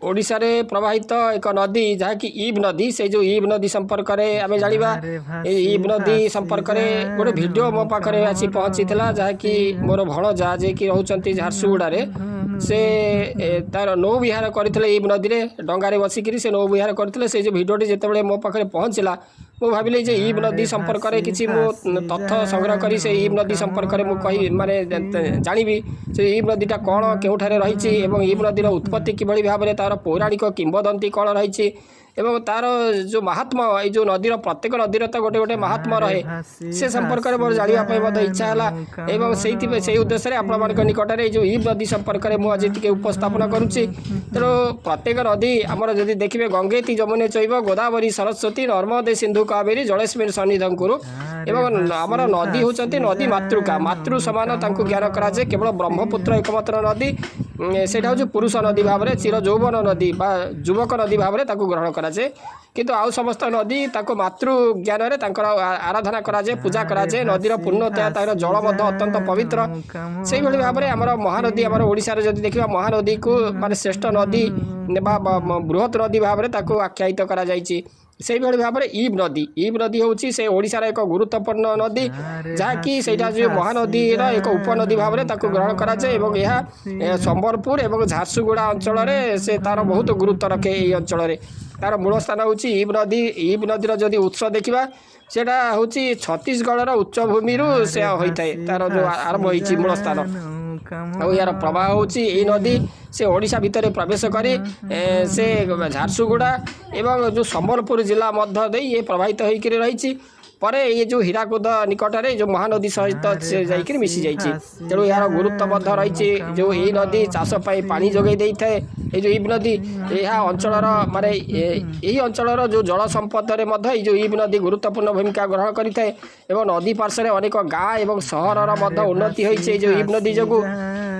ओडिशा रे प्रवाहित एक नदी जहाँकि ईब नदी से जो ईब नदी संपर्क में आम जाना ईब नदी संपर्क में गोटे भिडियो मो पाखे आसी पहुँची जहाँकि मोर भणजा जे कि रोचंती झारसुगुड़े से तार नौ विहार करते ईब नदी में डंगारे बसिकी से नौ विहार करते से जो भिडियोटी जिते मो पाखे पहुँचला मु भाविली जे ईब नदी संपर्क में किसी मु तथ्य संग्रह करी से ईब नदी संपर्क में मुझे माने जानिबी से ईब नदीटा कौन केउठारे रही ईब नदीर उत्पत्ति किभली भाव में तार पौराणिक किंवदंती कौन रही एवं तार जो महात्मा ये जो नदीर प्रत्येक नदीर तो गोटे गोटे महात्मा रहे से संपर्क में मोर जानापी इच्छा है एवं से उद्देश्य आपण निकट में जो ईब नदी संपर्क में मुझे उपस्थापन करुच्ची तेणु प्रत्येक नदी आमर जदि देखिए गंगेती जमुने चैव गोदावरी सरस्वती नर्मदे सिंधु कावेरी जलेस्मिन सन्निधं कुरु एवं आमर नदी होती नदी मातृका मातृ सामान ज्ञान कराए केवल ब्रह्मपुत्र एकमात्र नदी सेटा हूँ पुरुष नदी भाव में चिर यौवन नदी बा युवक नदी भाव में ग्रहण कराए किंतु आउ समस्त नदी मातृ ज्ञान में आराधना कराए पूजा कराए नदीर पूर्णतया तार जल अत्यंत पवित्र से भाव में आमर महानदी आमर ओडिशा जदि देखा महानदी को माने श्रेष्ठ नदी बृहत नदी भाव में आख्यायित करा जायछि से भाव में ईब नदी हूँ से ओडिशार एक गुरुत्वपूर्ण नदी जहाँकि सेटा जो महानदीर एक उपनदी भाव में ग्रहण कराए संबलपुर और झारसुगुड़ा अंचल से तार बहुत गुरुत्व रखे ये अंचल तार मूल स्थान हूँ ईब नदीर जदि उत्स देखा सेटा हूँ छत्तीसगढ़ उच्चभूमि से होता है तार जो आरंभ हो मूल स्थान और यार प्रवाह होची ये नदी से ओडिशा भितर प्रवेश करी से झारसुगुड़ा एवं जो संबलपुर जिला मध्य दे ये प्रवाहित होकर रही पर ये जो हीराकुद निकट में जो महानदी सहित से जाकर मिसी जाइए तेणु यार गुरुत्व रही जो ये नदी चाषपाई पानी जोगाई दे थाए ये जो ईब नदी यह अंचल माने यही अंचल जो जल संपद में जो ईब नदी गुरुत्वपूर्ण भूमिका ग्रहण करें एवं नदी पार्श्व अनेक गाँ और सहर उन्नति होती जो ईब नदी जो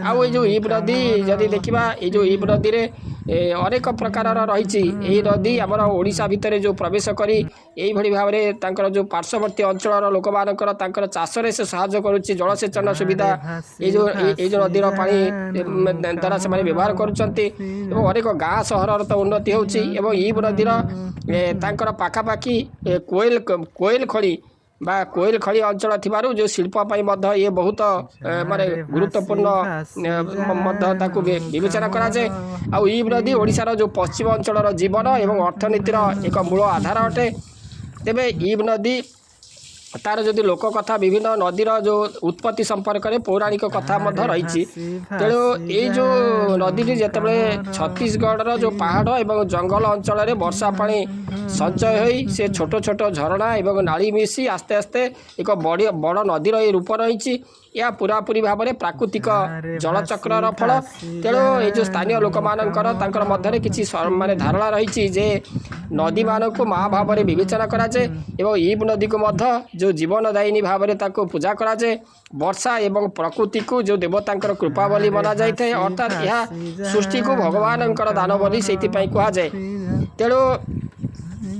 आउ ये जो ईब नदी जदि देखा ये जो ईब नदी रे अनेक प्रकार रही नदी आमर ओडिशा भितर जो प्रवेश करी यही भाव में जो पार्श्ववर्ती अंचल लोक मानकर चाष से साहाय्य करुच्ची जलसेचन सुविधा ये जो नदीर पानी द्वारा से व्यवहार करुँचे अनेक गाँ सहर तो उन्नति हो ईब नदीर पाखापाखि कोयल खड़ी बा कोयल खड़ी अंचल थिबारु जो शिल्पपाई ये बहुत माने गुरुत्वपूर्ण विवेचना कराए आउ ईब नदी ओडिशार जो पश्चिम अंचल जीवन एवं अर्थनीतिर एक मूल आधार अटे तेबे ईब नदी तार जदि लोक कथा विभिन्न नदीर जो उत्पत्ति संपर्क में पौराणिक कथा रही तेणु ये जो नदी जिते छत्तीसगढ़ जो पहाड़ एवं जंगल अंचल में वर्षा पानी संचय हो से छोट छोट झरणा एवं नाली मिसी आस्ते आस्ते एक बड़ नदीर ये रूप रही या पूरापूरी भाव में प्राकृतिक जलचक्र फल तेणु ये जो स्थानीय लोक मानकर मध्य किसी माने धारणा रही जे नदी मान को माँ भाव में विवेचना कराए एवं ईब नदी को मध्य जो जीवनदायिनी भाव में पूजा कराए वर्षा एवं प्रकृति को जो देवतांकर कृपा बोली मना जाए अर्थात यह सृष्टि को भगवान दान बोली से कहुए तेणु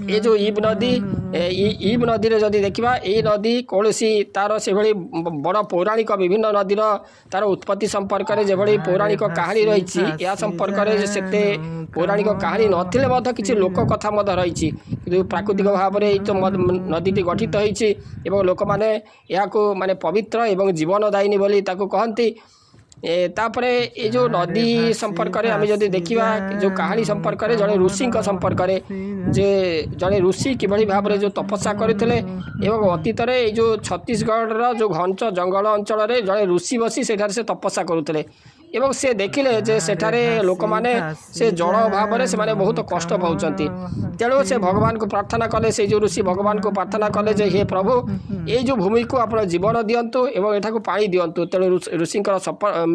ये जो ईब नदी रे जदि देखा ये नदी कौन तार से बड़ पौराणिक विभिन्न नदीर तार उत्पत्ति संपर्क में जो पौराणिक कहानी रही या संपर्क में से पौराणिक कहानी नथिले किसी लोक कथा रही प्राकृतिक भाव में तो नदी गठित होती लोक मैंने माने पवित्र एवं जीवनदायिनी बोली कहती तापरे ये जो नदी संपर्क में आम जदि देखा जो कहानी संपर्क में जड़े ऋषि संपर्क में जे जड़े ऋषि किभली भाव में जो तपस्या करते अतीत में जो छत्तीसगढ़ जो घंच जंगल अंचल में जड़े ऋषि बसी सेठार से तपस्या करुले एवं से देखिले जे सेठारे लोक माने से जल अभाव से माने बहुत कष्ट पाउछंती तेणु से भगवान को प्रार्थना कले से जो ऋषि भगवान को प्रार्थना कले जे हे प्रभु ये जो भूमि को आप जीवन दिंतु एवं एठा को पानी दिंतु तेणु ऋषि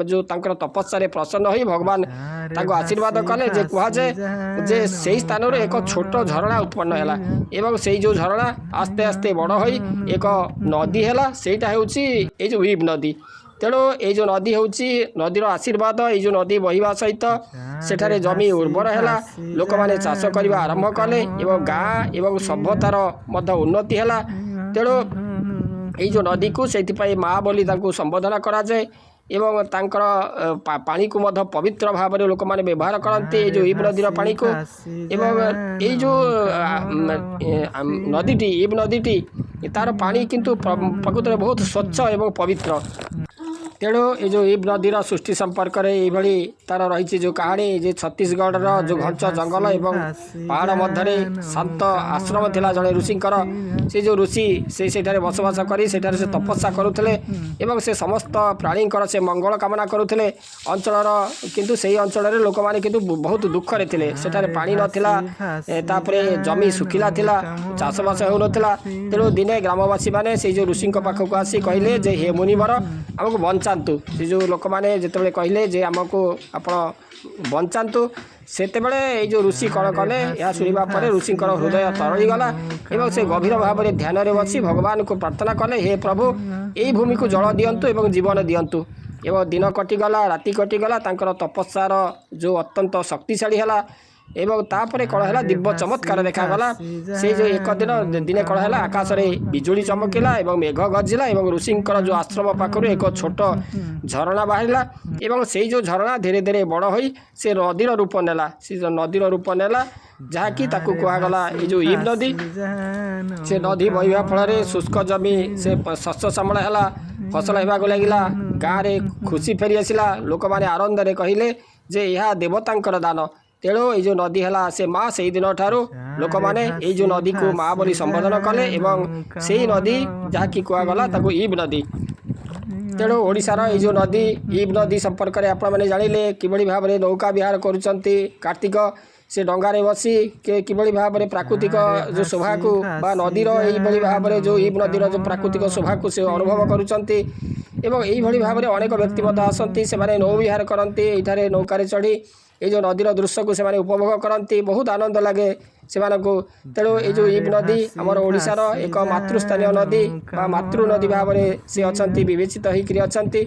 जो तपस्या प्रसन्न हो भगवान आशीर्वाद कले जे कहुए जे से स्थान एक छोट झरणा उत्पन्न है एवं से जो झरणा आस्ते आस्ते बड़ हो एक नदी है सेटा हूँ ये जो ईब नदी तेणु ये जो नदी हूँ नदीर आशीर्वाद ये जो नदी बहिवा सहित सेठारे जमी उर्वर है लोक मैंने चाष करने आरंभ कले एवं गाँ एवं सभ्यतार उन्नति है तेणु ये जो नदी को से माँ बोली संबोधन कराए ଏବଂ ତାଙ୍କର ପାଣି को ମଧ୍ୟ ପବିତ୍ର ଭାବରେ ଲୋକମାନେ ବ୍ୟବହାର କରନ୍ତି ଏଇ ଯେଉଁ ଇବ୍ ନଦୀର ପାଣିକୁ। ଏବଂ ଏଇ ଯେଉଁ ନଦୀଟି ଇବ୍ ନଦୀଟି ତାର ପାଣି କିନ୍ତୁ ପ୍ରକୃତରେ ବହୁତ ସ୍ୱଚ୍ଛ ଏବଂ ପବିତ୍ର। ତେଣୁ ଏ ଯେଉଁ ଇବ୍ ନଦୀର ସୃଷ୍ଟି ସମ୍ପର୍କରେ ଏଇଭଳି ତାର ରହିଛି ଯେଉଁ କାହାଣୀ ଯେ ଛତିଶଗଡ଼ର ଯେଉଁ ଘଞ୍ଚ ଜଙ୍ଗଲ ଏବଂ ପାହାଡ଼ ମଧ୍ୟରେ ଶାନ୍ତ ଆଶ୍ରମ ଥିଲା ଜଣେ ଋଷିଙ୍କର। ସେ ଯେଉଁ ଋଷି ସେଠାରେ ବସବାସ କରି ସେଠାରେ ସେ ତପସ୍ୟା କରୁଥିଲେ ଏବଂ ସେ ସମସ୍ତ ପ୍ରାଣୀଙ୍କର ସେ ମଙ୍ଗଳ କାମନା କରୁଥିଲେ ଅଞ୍ଚଳର। କିନ୍ତୁ ସେହି ଅଞ୍ଚଳରେ ଲୋକମାନେ କିନ୍ତୁ ବହୁତ ଦୁଃଖରେ ଥିଲେ। ସେଠାରେ ପାଣି ନଥିଲା, ତାପରେ ଜମି ଶୁଖିଲା ଥିଲା, ଚାଷବାସ ହେଉନଥିଲା। ତେଣୁ ଦିନେ ଗ୍ରାମବାସୀମାନେ ସେଇ ଯେଉଁ ଋଷିଙ୍କ ପାଖକୁ ଆସି କହିଲେ ଯେ ହେ ମୁନିବର ଆମକୁ ବଞ୍ଚାନ୍ତୁ। ସେ ଯେଉଁ ଲୋକମାନେ ଯେତେବେଳେ କହିଲେ ଯେ ଆମକୁ ଆପଣ ବଞ୍ଚାନ୍ତୁ, ସେତେବେଳେ ଏଇ ଯେଉଁ ଋଷି କ'ଣ କଲେ ଏହା ଶୁଣିବା ପରେ ଋଷିଙ୍କର ହୃଦୟ ତରଳିଗଲା ଏବଂ ସେ ଗଭୀର ଭାବରେ ଧ୍ୟାନରେ ବସି ଭଗବାନଙ୍କୁ ପ୍ରାର୍ଥନା କଲେ ହେ ପ୍ରଭୁ ଏହି ଭୂମିକୁ ଜଳ ଦିଅନ୍ତୁ ଏବଂ ଜୀବନ ଦିଅନ୍ତୁ। ଏବଂ ଦିନ କଟିଗଲା, ରାତି କଟିଗଲା, ତାଙ୍କର ତପସ୍ୟାର ଯେଉଁ ଅତ୍ୟନ୍ତ ଶକ୍ତିଶାଳୀ ହେଲା। ଏବଂ ତାପରେ କ'ଣ ହେଲା ଦିବ୍ୟ ଚମତ୍କାର ଦେଖାଗଲା। ସେଇ ଯେଉଁ ଏକ ଦିନେ କ'ଣ ହେଲା ଆକାଶରେ ବିଜୁଳି ଚମକିଲା ଏବଂ ମେଘ ଗର୍ଜିଲା ଏବଂ ଋଷିଙ୍କର ଯେଉଁ ଆଶ୍ରମ ପାଖରୁ ଏକ ଛୋଟ ଝରଣା ବାହାରିଲା ଏବଂ ସେଇ ଯେଉଁ ଝରଣା ଧୀରେ ଧୀରେ ବଡ଼ ହୋଇ ସେ ନଦୀର ରୂପ ନେଲା। ସେ ନଦୀର ରୂପ ନେଲା ଯାହାକି ତାକୁ କୁହାଗଲା ଏଇ ଯେଉଁ ଇବ୍ ନଦୀ। ସେ ନଦୀ ବହିବା ଫଳରେ ଶୁଷ୍କ ଜମି ସେ ଶସ୍ୟ ଶ୍ୟାମଳ ହେଲା, ଫସଲ ହେବାକୁ ଲାଗିଲା, ଗାଁରେ ଖୁସି ଫେରି ଆସିଲା। ଲୋକମାନେ ଆନନ୍ଦରେ କହିଲେ ଯେ ଏହା ଦେବତାଙ୍କର ଦାନ। ତେଣୁ ଏଇ ଯେଉଁ ନଦୀ ହେଲା ସେ ମା। ସେଇ ଦିନ ଠାରୁ ଲୋକମାନେ ଏଇ ଯେଉଁ ନଦୀକୁ ମା ବୋଲି ସମ୍ବୋଧନ କଲେ ଏବଂ ସେଇ ନଦୀ ଯାହାକି କୁହାଗଲା ତାକୁ ଇବ୍ ନଦୀ। ତେଣୁ ଓଡ଼ିଶାର ଏଇ ଯେଉଁ ନଦୀ ଇବ୍ ନଦୀ ସମ୍ପର୍କରେ ଆପଣମାନେ ଜାଣିଲେ କିଭଳି ଭାବରେ ନୌକା ବିହାର କରୁଛନ୍ତି କାର୍ତ୍ତିକ। ସେ ଡଙ୍ଗାରେ ବସି କିଭଳି ଭାବରେ ପ୍ରାକୃତିକ ଯେଉଁ ଶୋଭାକୁ ବା ନଦୀର ଏଇଭଳି ଭାବରେ ଯେଉଁ ଇବ୍ ନଦୀର ଯେଉଁ ପ୍ରାକୃତିକ ଶୋଭାକୁ ସେ ଅନୁଭବ କରୁଛନ୍ତି। ଏବଂ ଏଇଭଳି ଭାବରେ ଅନେକ ବ୍ୟକ୍ତି ମଧ୍ୟ ଆସନ୍ତି, ସେମାନେ ନୌ ବିହାର କରନ୍ତି ଏଇଠାରେ ନୌକାରେ ଚଢ଼ି ଏଇ ଯେଉଁ ନଦୀର ଦୃଶ୍ୟକୁ ସେମାନେ ଉପଭୋଗ କରନ୍ତି, ବହୁତ ଆନନ୍ଦ ଲାଗେ ସେମାନଙ୍କୁ। ତେଣୁ ଏଇ ଯେଉଁ ଇବ୍ ନଦୀ ଆମର ଓଡ଼ିଶାର ଏକ ମାତୃସ୍ଥାନୀୟ ନଦୀ ବା ମାତୃ ନଦୀ ଭାବରେ ସେ ଅଛନ୍ତି, ବିବେଚିତ ହୋଇକରି ଅଛନ୍ତି।